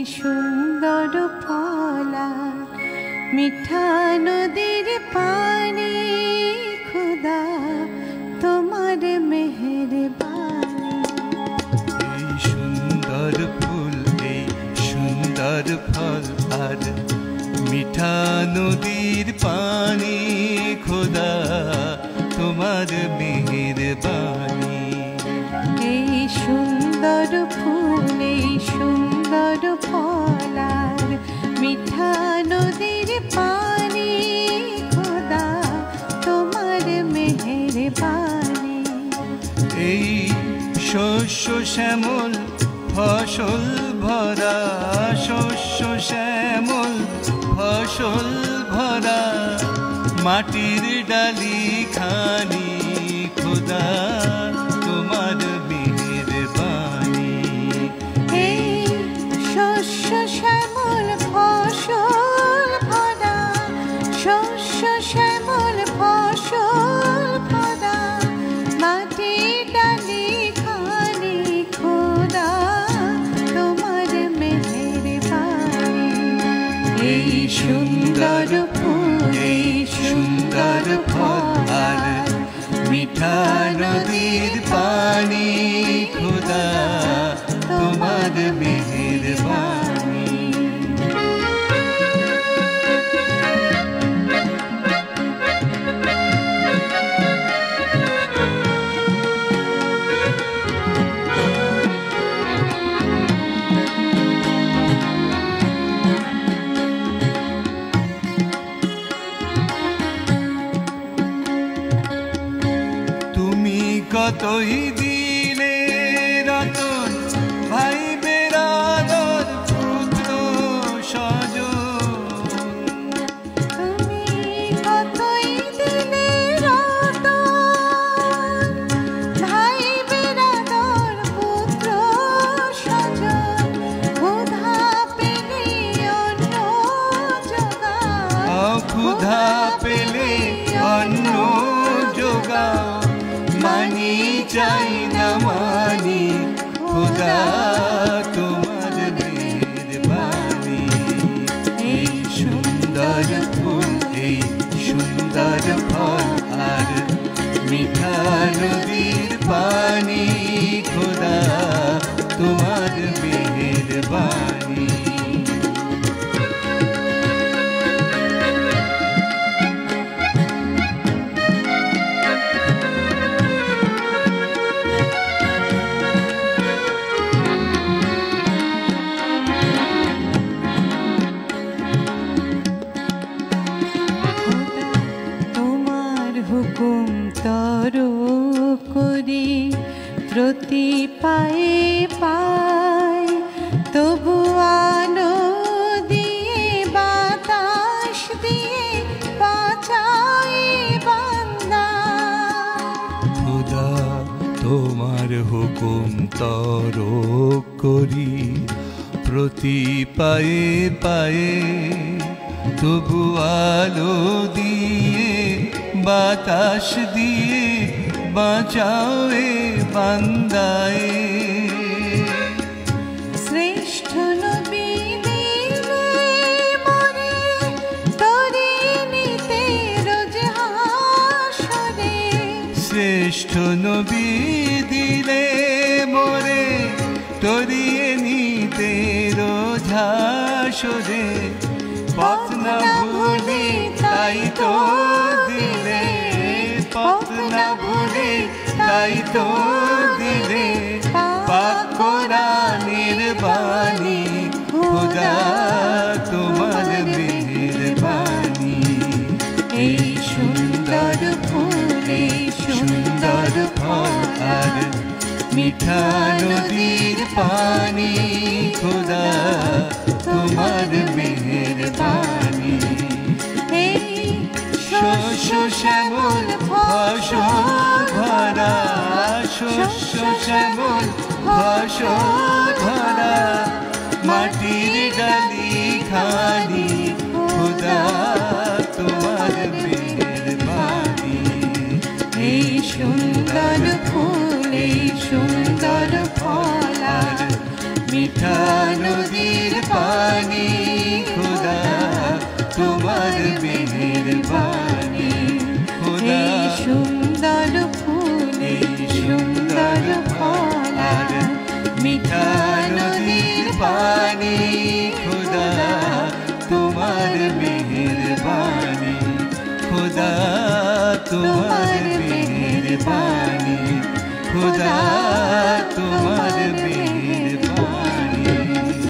সুন্দর ফলা মিঠা নদীর পানি খুদা তোমার মেহেরবানি। এই সুন্দর ফুল, এই সুন্দর ফল আর মিঠা নদীর পানি খোদা তোমার মেহেরবানি। এই সুন্দর ফুল, এই সুন্দর ফল আর মিঠা নদীর পানি খোদা তোমার মেহেরবানি। এই শস্য শ্যামল ফসল ভরা, শস্য শ্যামল ফসল ভরা মাটির ডালি খানি খোদা তোমার মেহেরবানি। এই শস্য শ্যামল ফসল ভরা, শস্য শ্যামল ফসল ভরা মাটির ডালি খানি খোদা তোমার মেহেরবানি। এই সুন্দর ফুল, এই সুন্দর ফল আর মিঠা নদীর পানি খোদা তোমার মেহেরবানি। তুমি কতই দিলে রতন ভাই বেরাদর পুত্র স্বজন। তুমি কতই দিলে রতন ভাই বেরাদর পুত্র স্বজন। ক্ষুধা পেলে অন্ন জোগাও, ক্ষুধা পেলে অন্ন জোগাও, মানি চাই না মানি খোদা তোমার মেহেরবানি। এই সুন্দর ফুল, এই সুন্দর ফল আর মিঠা নদীর পানি খোদা তোমার মেহেরবানি। তোমার হুকুম তর করি প্রতি পায়ে পায়, তবু আলো দিয়ে বাতাস দিয়ে বাঁচায় বান্দা। খোদা তোমার হুকুম তর করি প্রতি পায়ে পায়ে, তবু আলো দিয়ে বাতাস দিয়ে বাঁচাও এ বান্দায়। শ্রেষ্ঠ নবী দিলে মরে তরিয়ে নিতে রোজ হাসরে। শ্রেষ্ঠ নবী দিলে মোরে তরিয়ে নিতে রোজ হাসরে। পথ না ভুলি তাই তো দিলে, পথ না ভুলি তাই তো দিলে পাক কোরআনের বাণী খোদা তোমার মেহেরবানি। এই সুন্দর ফুল, এই সুন্দর ফল আর মিঠা নদীর পানি খোদা তোমার মেহেরবানি। এই শস্য শ্যামল ফসল ভরা, শস্য শ্যামল ফসল ভরা মাটির ডালি খানি খোদা তোমার মেহেরবানি। এই সুন্দর ফুল, এই সুন্দর ফল আর मीठा नदीर पानी खुदा तुम्हार मेहरबानी खुदा सुंदर फूल सुंदर फल मीठा नदीर पानी खुदा तुम्हार मेहरबानी खुदा तुम्हार मेहरबानी खुदा